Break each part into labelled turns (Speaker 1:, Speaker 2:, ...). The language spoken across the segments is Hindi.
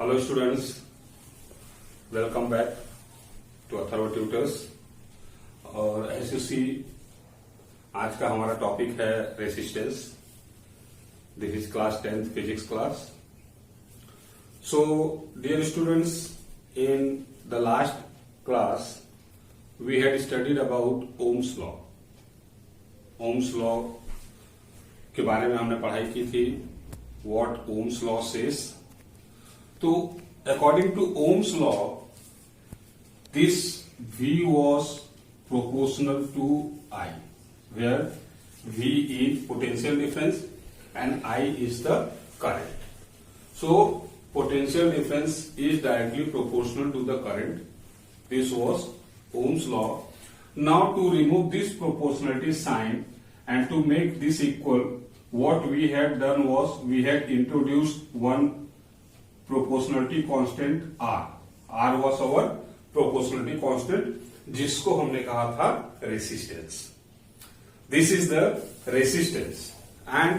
Speaker 1: Hello students, welcome back to Atharva tutors. और एसएससी आज का हमारा टॉपिक है resistance. This is class 10th physics class. So dear students, in the last class we had studied about Ohm's law. Ohm's law के बारे में हमने पढ़ाई की थी, व्हाट ओम्स लॉ सेज। तो according to Ohm's law, this V was proportional to I, where V is potential difference and I is the current. So potential difference is directly proportional to the current. This was Ohm's law. Now to remove this proportionality sign and to make this equal, what we had done was we had introduced one proportionality constant R. R was our proportionality constant, जिसको हमने कहा था resistance. This is the resistance, and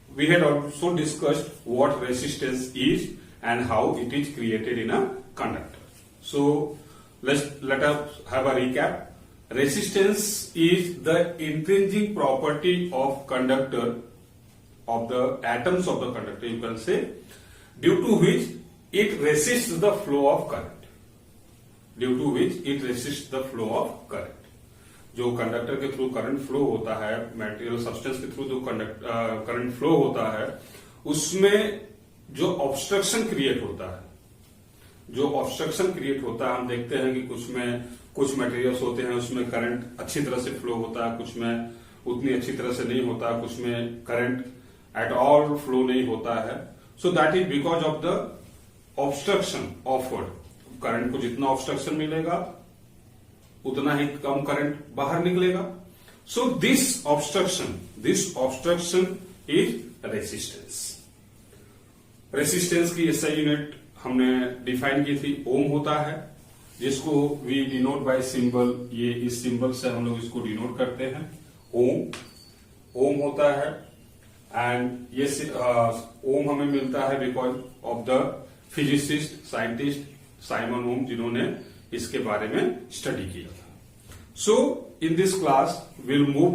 Speaker 1: we had also discussed what resistance is and how it is created in a conductor. So let us have a recap. Resistance is the intrinsic property of conductor, of the atoms of the conductor, you can say, due to which it resists the flow of current. Due to which it resists the flow of current. जो कंडक्टर के थ्रू करंट फ्लो होता है, मटेरियल सब्सटेंस के थ्रू जो करंट फ्लो होता है, उसमें जो ऑब्स्ट्रक्शन क्रिएट होता है, हम देखते हैं कि कुछ मटेरियल्स होते हैं उसमें करंट अच्छी तरह से फ्लो होता है, कुछ में उतनी अच्छी तरह से नहीं होता, कुछ में करंट एट ऑल फ्लो नहीं होता है। So that is because of the obstruction offered. Current को जितना ऑब्स्ट्रक्शन मिलेगा उतना ही कम करंट बाहर निकलेगा। So this obstruction is resistance. Resistance की एसआई यूनिट हमने डिफाइन की थी, ओम होता है, जिसको वी डिनोट बाय सिंबल। ये इस सिंबल से हम लोग इसको डिनोट करते हैं, ओम होता है। एंड ये ओम हमें मिलता है because of the physicist scientist Simon Ohm, जिन्होंने इसके बारे में स्टडी किया था। So in this class will move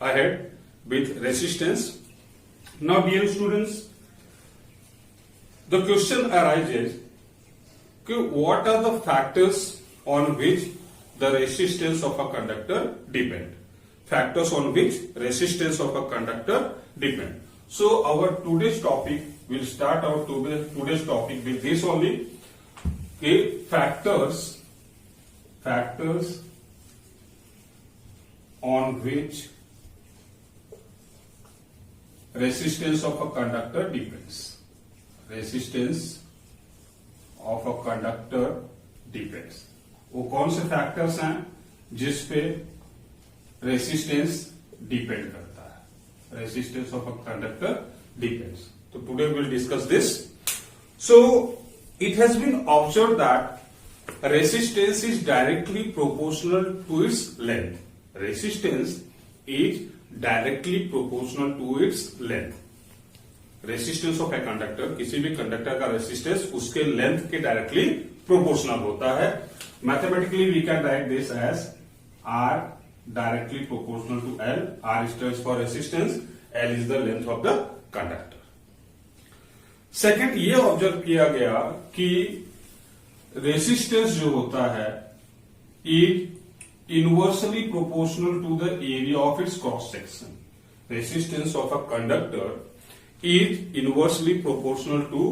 Speaker 1: ahead with resistance. Now dear students, the question arises कि what are the factors on which the resistance of a conductor depend. Factors on which resistance of a conductor depend. So our today's topic will start our today's topic with this only. Factors on which resistance of a conductor depends. Resistance of a conductor depends. वो कौन से फैक्टर्स हैं जिस पे रेसिस्टेंस डिपेंड करता है? Resistance of a conductor depends. तो today will discuss this. So it has been observe that resistance is directly proportional to its length. Resistance is directly proportional to its length. Resistance of a conductor, किसी भी कंडक्टर का रेसिस्टेंस उसके लेंथ के डायरेक्टली प्रोपोर्शनल होता है। Mathematically we can write this as R directly proportional to L. R stands for resistance, L is the length of the conductor. Second, ये ऑब्जर्व किया गया कि रेसिस्टेंस जो होता है is inversely proportional to the area of its cross section. Resistance of a conductor is inversely proportional to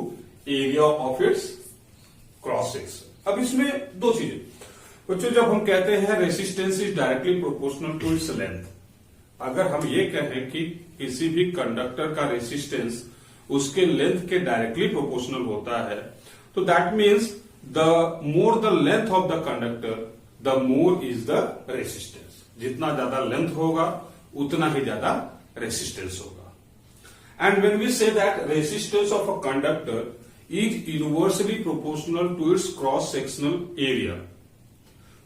Speaker 1: area of its cross section. अब इसमें दो चीजें बच्चों, जब हम कहते हैं resistance is directly proportional to its length, अगर हम ये कहें कि किसी भी कंडक्टर का रेसिस्टेंस उसके लेंथ के डायरेक्टली प्रोपोर्शनल होता है, तो that means the more the length of the conductor the more is the resistance. जितना ज्यादा लेंथ होगा उतना ही ज्यादा रेसिस्टेंस होगा। And when we say that resistance of a conductor is inversely proportional to its cross sectional area,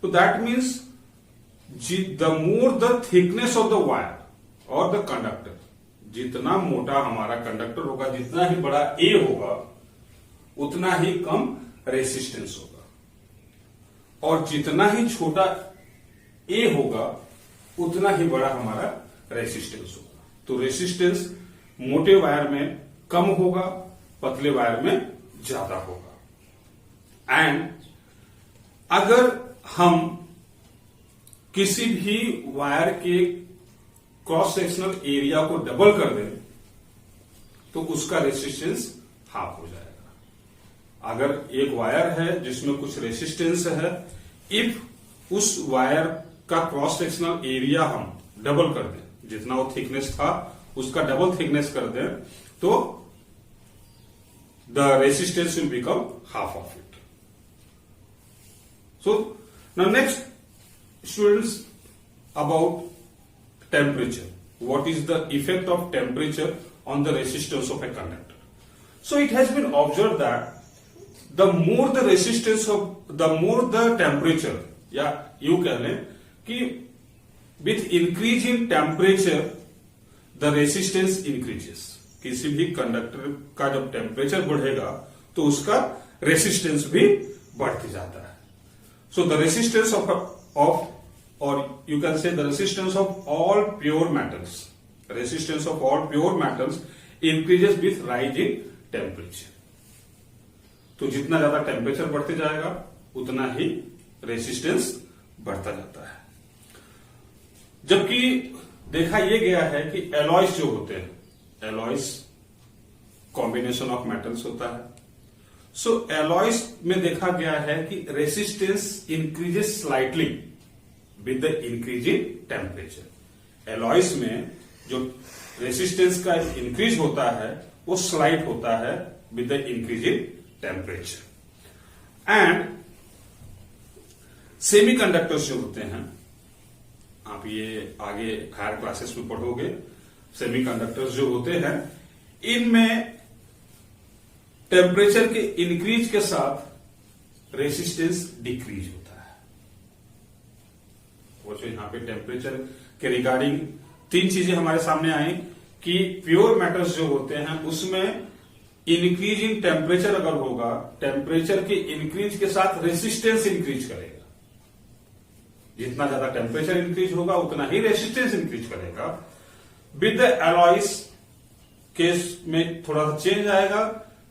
Speaker 1: तो that means the more the thickness of the wire और द कंडक्टर, जितना मोटा हमारा कंडक्टर होगा, जितना ही बड़ा ए होगा, उतना ही कम रेसिस्टेंस होगा, और जितना ही छोटा ए होगा उतना ही बड़ा हमारा रेसिस्टेंस होगा। तो रेसिस्टेंस मोटे वायर में कम होगा, पतले वायर में ज्यादा होगा। एंड अगर हम किसी भी वायर के क्रॉस सेक्शनल एरिया को डबल कर दें तो उसका रेसिस्टेंस हाफ हो जाएगा। अगर एक वायर है जिसमें कुछ रेसिस्टेंस है, इफ उस वायर का क्रॉस सेक्शनल एरिया हम डबल कर दें, जितना वो थिकनेस था उसका डबल थिकनेस कर दें, तो the resistance will become half of it. So now next students, about temperature. What is the effect of temperature on the resistance of a conductor? So it has been observed that the more the resistance of, the more the temperature, या यूं कह लें कि with increase in temperature the resistance increases. किसी भी कंडक्टर का जब टेम्परेचर बढ़ेगा तो उसका रेसिस्टेंस भी बढ़ते जाता है। So the resistance of or you can say the resistance of all pure metals, resistance of all pure metals increases with rise in temperature. तो जितना ज्यादा टेम्परेचर बढ़ते जाएगा उतना ही रेसिस्टेंस बढ़ता जाता है। जबकि देखा यह गया है कि एलॉयज जो होते हैं, एलॉयज कॉम्बिनेशन ऑफ मेटल्स होता है। सो एलॉयज में देखा गया है कि resistance increases slightly with the increase in temperature. Alloys में जो रेसिस्टेंस का इंक्रीज होता है वो स्लाइट होता है with the increase in temperature. And semiconductors जो होते हैं, आप ये आगे हायर क्लासेस में पढ़ोगे, सेमीकंडक्टर्स जो होते हैं इनमें टेम्परेचर के इंक्रीज के साथ रेसिस्टेंस डिक्रीज होता है। वो यहां पे टेम्परेचर के रिगार्डिंग तीन चीजें हमारे सामने आई कि प्योर मेटल्स जो होते हैं उसमें इंक्रीज इन टेम्परेचर अगर होगा, टेम्परेचर के इंक्रीज के साथ रेसिस्टेंस इंक्रीज करेगा। जितना ज्यादा टेम्परेचर इंक्रीज होगा उतना ही रेसिस्टेंस इंक्रीज करेगा। विद द एलॉयज केस में थोड़ा सा चेंज आएगा,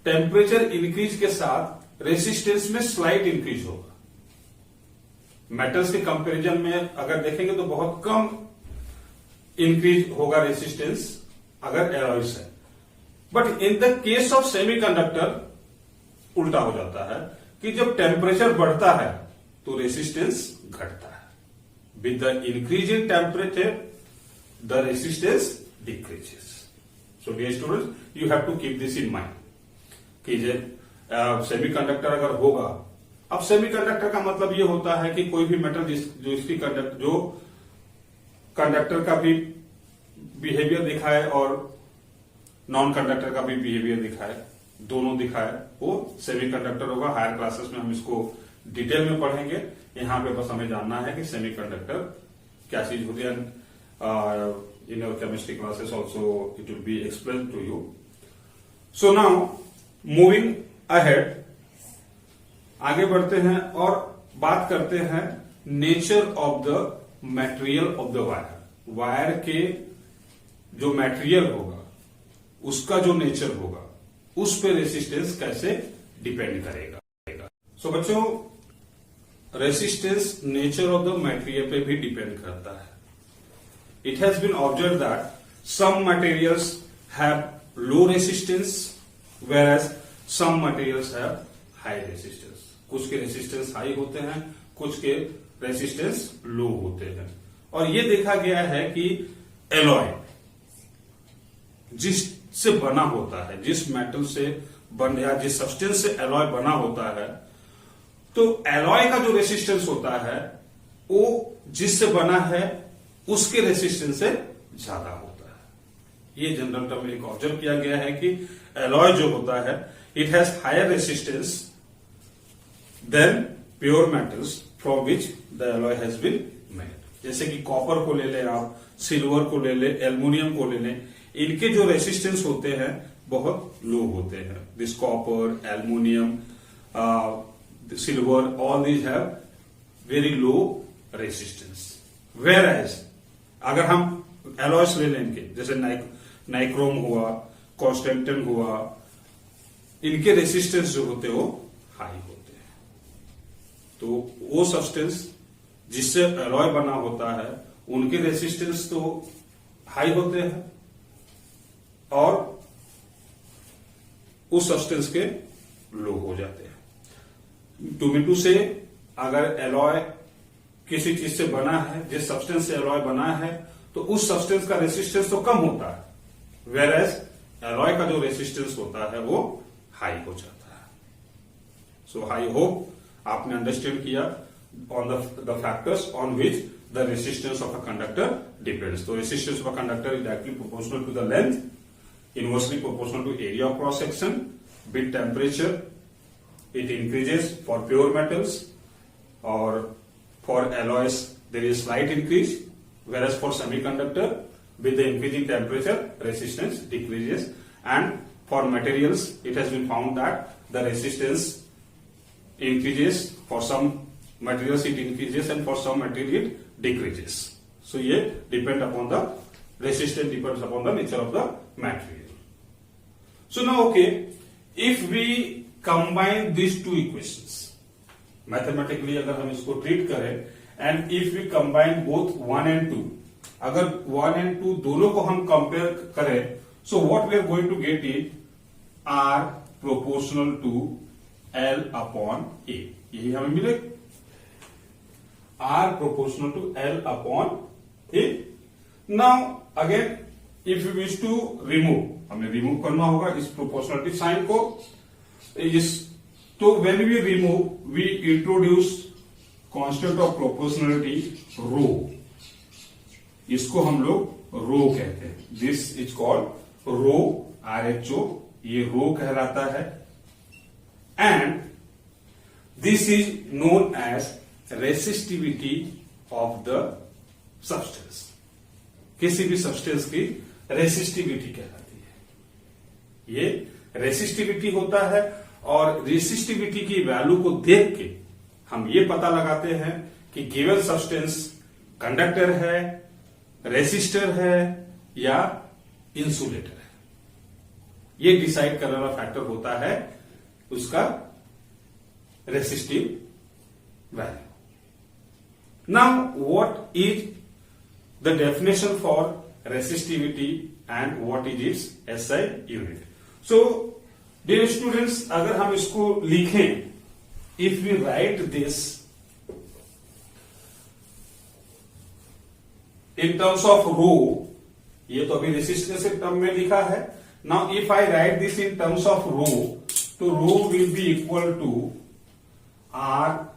Speaker 1: टेम्परेचर इंक्रीज के साथ रेसिस्टेंस में स्लाइट इंक्रीज होगा। मेटल्स के कंपैरिजन में अगर देखेंगे तो बहुत कम इंक्रीज होगा रेसिस्टेंस अगर एलॉयज है। But in the case of semiconductor उल्टा हो जाता है कि जब टेम्परेचर बढ़ता है तो रेसिस्टेंस घटता है। With the increase in temperature the resistance decreases. So dear students, you have to keep this in mind कि सेमीकंडक्टर अगर होगा, अब सेमीकंडक्टर का मतलब ये होता है कि कोई भी मेटल जो कंडक्टर का भी बिहेवियर दिखाए और नॉन कंडक्टर का भी बिहेवियर दिखाए, दोनों दिखाए, वो सेमीकंडक्टर होगा। हायर क्लासेस में हम इसको डिटेल में पढ़ेंगे। यहां पे बस हमें जानना है कि सेमीकंडक्टर क्या चीज होती है। In our chemistry classes also it will be explain to you. So now moving ahead, आगे बढ़ते हैं और बात करते हैं nature of the material of the wire. Wire के जो मटेरियल होगा उसका जो नेचर होगा उस पे रेसिस्टेंस कैसे डिपेंड करेगा। सो बच्चों, resistance nature of the material पे भी डिपेंड करता है। It has been observe that some materials have low resistance whereas some materials have high resistance. कुछ के रेसिस्टेंस हाई होते हैं, कुछ के रेसिस्टेंस लो होते हैं। और ये देखा गया है कि एलॉय जिससे बना होता है, जिस मेटल से बन या जिस सब्सटेंस से एलॉय बना होता है, तो एलॉय का जो रेसिस्टेंस होता है वो जिससे बना है उसके रेसिस्टेंस से ज्यादा होता है। ये जनरल टर्म एक ऑब्जर्व किया गया है कि एलॉय जो होता है it has higher resistance than pure metals from which the alloy has been made. जैसे कि कॉपर को ले लें आप, सिल्वर को ले लें, एल्यूमिनियम को ले लें, इनके जो रेसिस्टेंस होते हैं बहुत लो होते हैं. This copper, aluminium, silver, all these have very low resistance. Whereas अगर हम एलॉयस ले लेंगे, जैसे नाइक्रोम हुआ, कॉन्स्टेंटन हुआ, इनके रेसिस्टेंस जो होते हैं वो हाई होते हैं. तो वो सब्सटेंस जिससे एलॉय बना होता है उनके रेसिस्टेंस तो हाई होते हैं और उस सब्सटेंस के लो हो जाते हैं. टू से अगर एलॉय किसी चीज से बना है, जिस सब्सटेंस से एलॉय बना है, तो उस सब्सटेंस का रेसिस्टेंस तो कम होता है, वेयर एज एलॉय का जो रेसिस्टेंस होता है वो हाई हो जाता है. सो आई होप आपने अंडरस्टैंड किया on the factors on which the resistance of a conductor depends. तो resistance of a conductor is directly proportional to the length, inversely proportional to area of cross section. Bit temperature, it increases for pure metals, or for alloys there is slight increase, whereas for semiconductor with the increasing temperature resistance decreases, and for materials it has been found that the resistance increases. For some materials it increases and for some material it decreases. So ये depend upon the resistance, depends upon the nature of the material. So now, okay, if we combine these two equations, mathematically अगर हम इसको treat करें, and if we combine both 1 and 2, अगर 1 and 2 दोनों को हम compare करें, so what we are going to get is R proportional to L upon A. यही हमें मिलेगा, R proportional to L upon A. Now again, if you wish to remove, हमें रिमूव करना होगा इस प्रोपोर्शनलिटी साइन को. तो when we remove we introduce constant of proportionality rho. इसको हम लोग रो कहते हैं. This is called rho, RHO, ये रो कहलाता है. And this is known as resistivity of the substance. किसी भी सब्सटेंस की रेसिस्टिविटी कहलाती है. ये रेसिस्टिविटी होता है और रेसिस्टिविटी की वैल्यू को देख के हम ये पता लगाते हैं कि गिवन सब्सटेंस कंडक्टर है, रेसिस्टर है या इंसुलेटर है. ये डिसाइड करने वाला फैक्टर होता है उसका resistive value. Now what is the definition for resistivity and what is its SI unit. So dear students, अगर हम इसको लिखें, if we write this in terms of rho, ये तो अभी रेसिस्टेंस के टर्म में लिखा है. Now if I write this in terms of rho, तो rho will be equal to R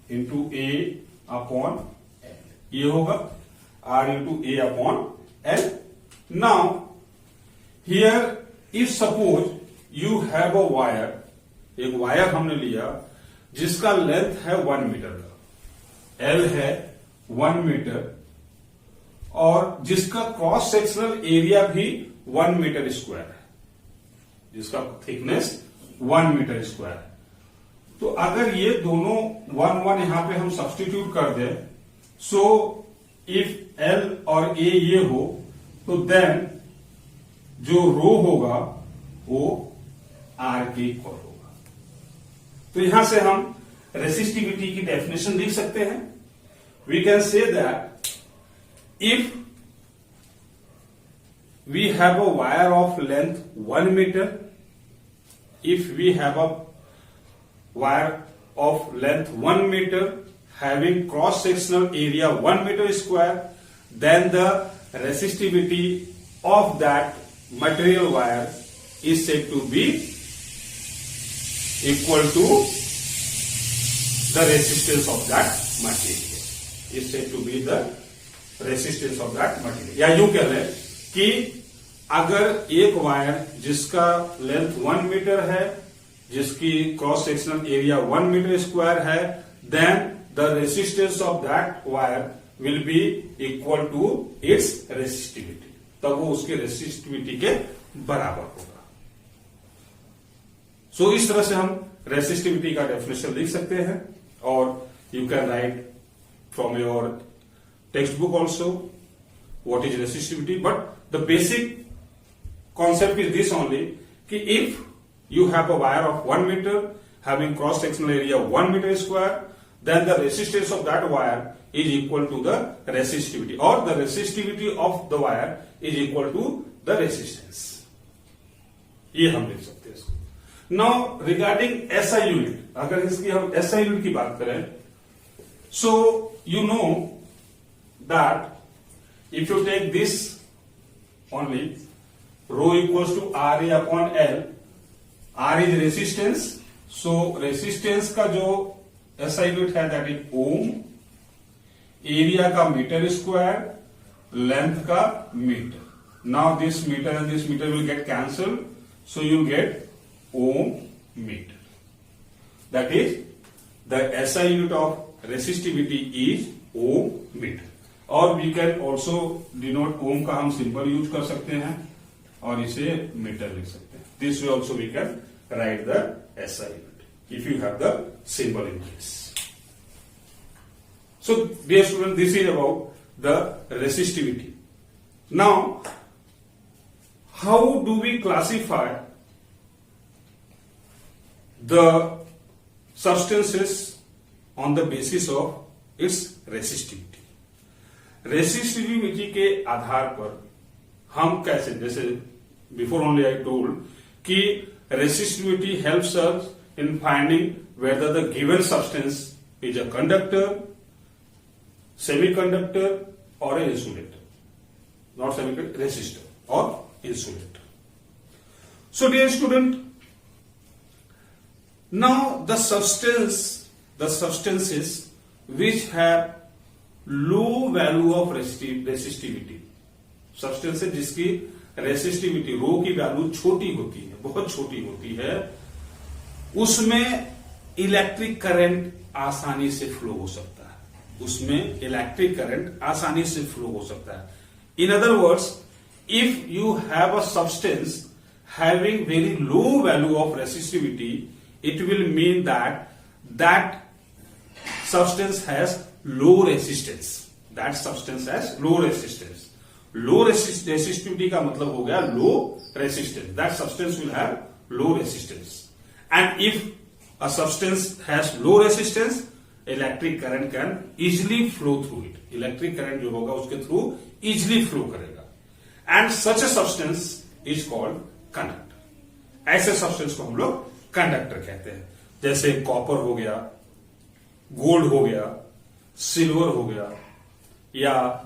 Speaker 1: into A upon L. ये होगा R into A upon L. Now, here if suppose you have a wire, एक वायर हमने लिया जिसका लेंथ है 1 मीटर का, L है 1 मीटर, और जिसका क्रॉस सेक्शनल एरिया भी 1 मीटर स्क्वायर है, जिसका थिकनेस 1 मीटर स्क्वायर है. तो अगर ये दोनों 1 यहां पे हम सब्स्टिट्यूट कर दें, सो इफ L और A ये हो, तो देन जो रो होगा वो R के इक्वल होगा. तो यहां से हम रेसिस्टिविटी की डेफिनेशन लिख सकते हैं. We can say that if we have a wire of length 1 metre, if we have a wire of length 1 meter having cross sectional area 1 meter square, then the resistivity of that material wire is said to be equal to the resistance of that material, is said to be the resistance of that material. या यूं कह लें कि अगर एक वायर जिसका लेंथ 1 मीटर है, जिसकी cross sectional area 1 metre square है, then the resistance of that wire will be equal to its resistivity. तब वो उसके रेसिस्टिविटी के बराबर होगा. सो इस तरह से हम रेसिस्टिविटी का डेफिनेशन लिख सकते हैं, और you can write from your text book also what is resistivity, but the basic concept is this only कि if you have a wire of 1 meter having cross sectional area 1 meter square, then the resistance of that wire is equal to the resistivity, or the resistivity of the wire is equal to the resistance. ये हम लिख सकते हैं इसको। Now regarding SI unit, अगर इसकी हम SI unit की बात करें, so you know that if you take this only, rho equals to RA upon L, R is resistance, so resistance का जो SI यूनिट है दैट इज ओम, एरिया का मीटर स्क्वायर, लेंथ का metre. Now this metre and this metre will get cancel, so you get ohm metre. That is the SI unit of resistivity is ohm metre. और we can also denote ohm का हम सिंबल यूज कर सकते हैं और इसे मीटर लिख सकते हैं. This way also we can write the SI unit if you have the symbol in place. So dear student, this is about the resistivity. Now how do we classify the substances on the basis of its resistivity? Resistivity के आधार पर हम कैसे, जैसे before only I told कि resistivity helps us in finding whether the given substance is a conductor, semiconductor or an insulator. Not semiconductor, resistor or insulator. So dear student, now the substances which have low value of resistivity, substances जिसकी रेसिस्टिविटी रो की वैल्यू छोटी होती है, बहुत छोटी होती है, उसमें इलेक्ट्रिक करंट आसानी से फ्लो हो सकता है. उसमें इलेक्ट्रिक करंट आसानी से फ्लो हो सकता है. In other words, if you have a substance having very low value of resistivity, it will mean that substance has low resistance. That substance has low resistance. Low resistivity का मतलब हो गया low resistance. That substance will have low resistance. And if a substance has low resistance, electric current can easily flow through it. Electric current जो होगा उसके थ्रू इजिली फ्लो करेगा. And such a substance is called conductor. ऐसे सब्सटेंस को हम लोग कंडक्टर कहते हैं. जैसे कॉपर हो गया, गोल्ड हो गया, सिल्वर हो गया, या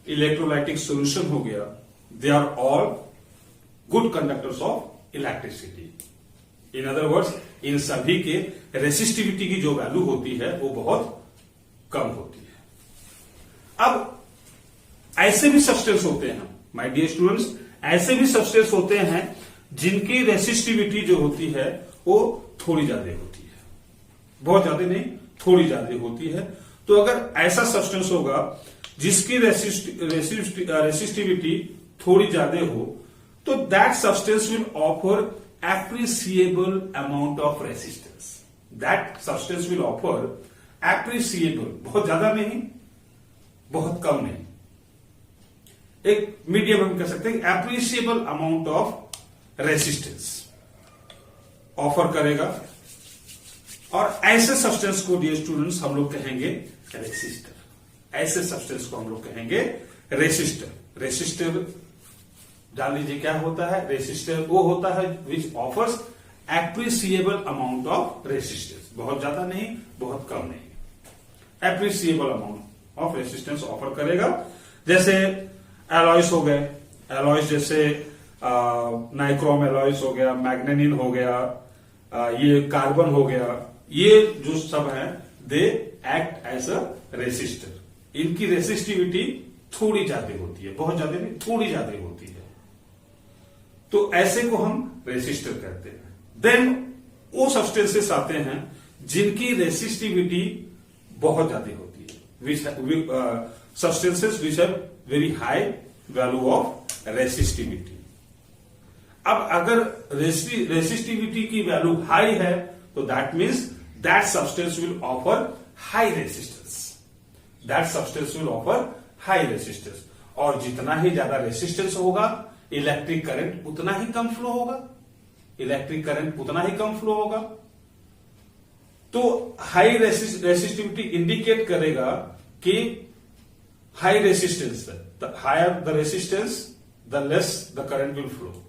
Speaker 1: इलेक्ट्रोलाइटिक सोल्यूशन हो गया. They are all good conductors of electricity. In other words, इन सभी के रेसिस्टिविटी की जो वैल्यू होती है वो बहुत कम होती है. अब ऐसे भी सब्सटेंस होते हैं माय डियर स्टूडेंट्स, ऐसे भी सब्सटेंस होते हैं जिनकी रेसिस्टिविटी जो होती है वो थोड़ी ज्यादा होती है. बहुत ज्यादा नहीं, थोड़ी ज्यादा होती है. तो अगर ऐसा सब्सटेंस होगा जिसकी रेसिस्टिविटी थोड़ी ज्यादा हो, तो that substance will offer appreciable amount of resistance. That substance will offer appreciable, बहुत ज्यादा नहीं, बहुत कम नहीं, एक मीडियम हम कह सकते हैं, appreciable amount of resistance offer करेगा. और ऐसे सब्सटेंस को डियर स्टूडेंट्स हम लोग कहेंगे रेसिस्टर. ऐसे सब्सटेंस को हम लोग कहेंगे रेसिस्टर. रेसिस्टर जान लीजिए क्या होता है. रेसिस्टर वो होता है which offers appreciable amount of resistance. बहुत ज्यादा नहीं, बहुत कम नहीं, appreciable amount of resistance offer करेगा. जैसे एलॉयस हो गए, एलॉयस जैसे नाइक्रोम एलॉयस हो गया, मैग्नेनिन हो गया, ये कार्बन हो गया, ये जो सब है they act as a resistor. इनकी रेसिस्टिविटी थोड़ी ज्यादा होती है, बहुत ज्यादा नहीं, थोड़ी ज्यादा होती है. तो ऐसे को हम रेसिस्टर कहते हैं. देन वो सब्सटेंसेस आते हैं जिनकी रेसिस्टिविटी बहुत ज्यादा होती है. Substances which have very high value of resistivity. अब अगर रेसिस्टिविटी की वैल्यू हाई है तो that means that substance will offer high resistance, that substance will offer high resistance. और जितना ही ज्यादा रेसिस्टेंस होगा इलेक्ट्रिक करंट उतना ही कम फ्लो होगा, इलेक्ट्रिक करंट उतना ही कम फ्लो होगा। तो हाई रेसिस्टिविटी इंडिकेट करेगा कि high resistance, the higher the resistance the less the current will flow.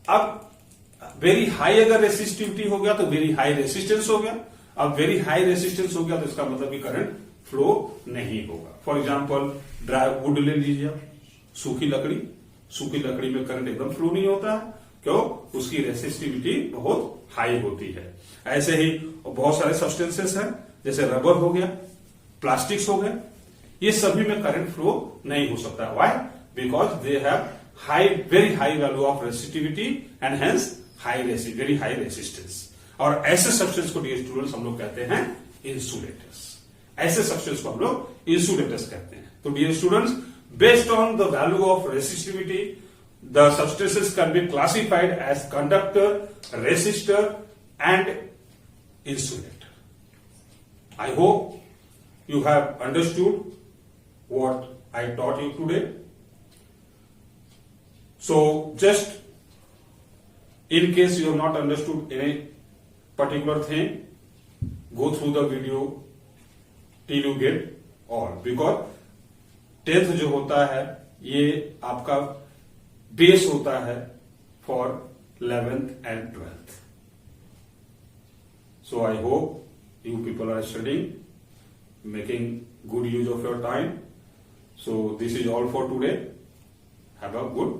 Speaker 1: अब वेरी हाई अगर रेसिस्टिविटी हो गया तो वेरी हाई रेसिस्टेंस हो गया, अब वेरी हाई रेसिस्टेंस हो गया तो इसका मतलब कि करंट फ्लो नहीं होगा। फॉर एग्जाम्पल ड्राई वुड ले लीजिए आप, सूखी लकड़ी में करंट एकदम फ्लो नहीं होता है, क्यों? उसकी रेसिस्टिविटी बहुत हाई होती है। ऐसे ही बहुत सारे सब्सटेंसेस हैं, जैसे रबर हो गया, प्लास्टिक्स हो गए, ये सभी में करंट फ्लो नहीं हो सकता। Why? Because they have very high value of resistivity and hence very high resistance. और ऐसे सब्सटेंस को डियर स्टूडेंट्स हम लोग कहते हैं इंसुलेटर्स, ऐसे सब्सटेंस को हम लोग इंसुलेटर्स कहते हैं। तो dear students, based on the value of resistivity, the substances can be classified as conductor, resistor and insulator. I hope you have understood what I taught you today. So just in case you have not understood any particular thing, go through the video till you get all, because 10th जो होता है ये आपका बेस होता है for 11th and 12th। So I hope you people are studying, making good use of your time. So this is all for today. Have a good